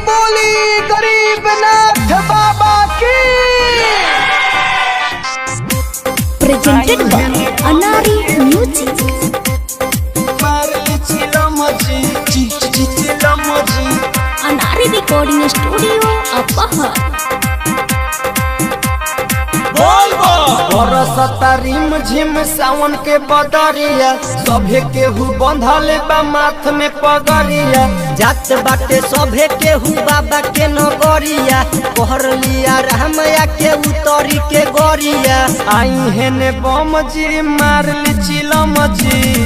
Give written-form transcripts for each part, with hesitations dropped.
बोली गरीबनाथ बाबा की। Presented by Anari Music. Anari Recording Studio, Apahar. बरसता रिम झिम सावन के बदरिया, सभे केहू बंधल बा माथ में पगरिया। जात बाटे सभे केहू बाबा के नगरिया, कहर लिया रामया के उतरी के गरिया। आई हेने बम जी मार ली चिलम जी,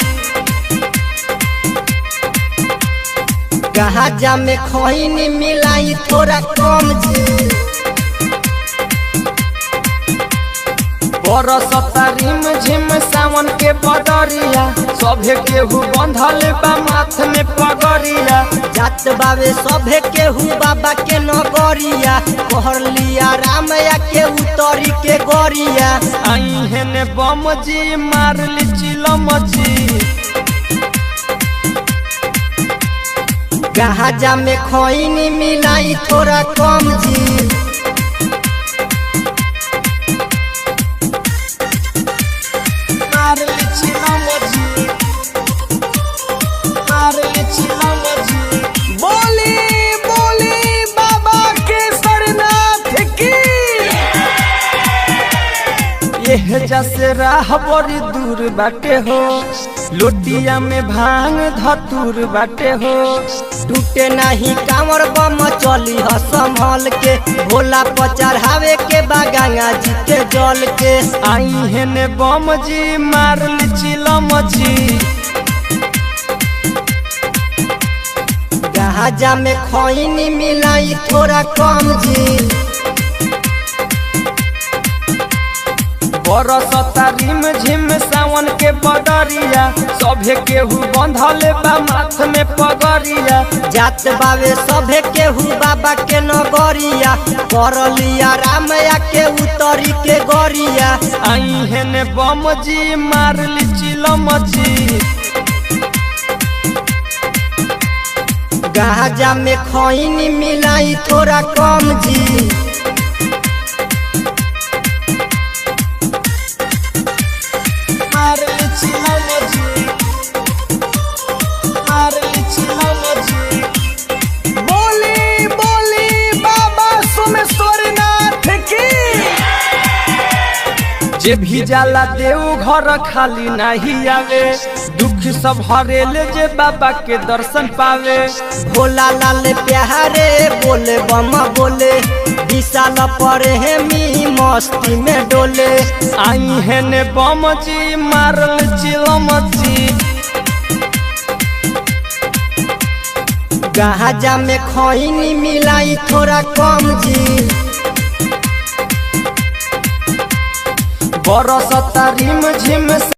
गाजा में खैनी मिलाई थोड़ा कम जी। बरसता रिम झिम सावन के बदरिया, सभे केहू बंधल बा माथ में पगरिया। जात बावे सभे केहू बाबा के नगरिया, कहर लिया रामया के उतरी के गरिया। आई हेने बम जी मार ली चिलम जी, गाजा में खैनी मिलाई थोड़ा कम जी। बोली बोली बाबा के सरनाथ की। यह जैसे राह बड़ी दूर बाटे हो, लोटिया में भांग धतूर बाटे हो। टूटे नहीं कांवर बम चली ह संभल के, भोला पर चढ़ावे के बा गंगा जी के जल के। आई हेने बम जी मार ली चिलम जी, गाजा में खैनी मिलाई थोड़ा कम जी। बरसता रिम झिम सावन के बदरिया, सभे केहू बंधल बा माथ में पगरिया। जात बावे सभे केहू बाबा के नगरिया, कर लिया रामया के उतरी के गरिया। आई हेने बम जी मार ली चिलम जी, गाजा में खैनी मिलाई थोड़ा कम जी। बोली बोली बाबा सोमेश्वरनाथ की। जे भी जाला देव घर खाली नहीं आवे, दुख सब हरेले जे बाबा के दर्शन पावे। भोला लाल प्यारे बोले बम बोले, विशाल पर हेमी मस्ती में डोले। आई हेने बम जी मारल चिलम जी, गाजा में खैनी मिलाई थोड़ा कम जी। बरसता रिम झिम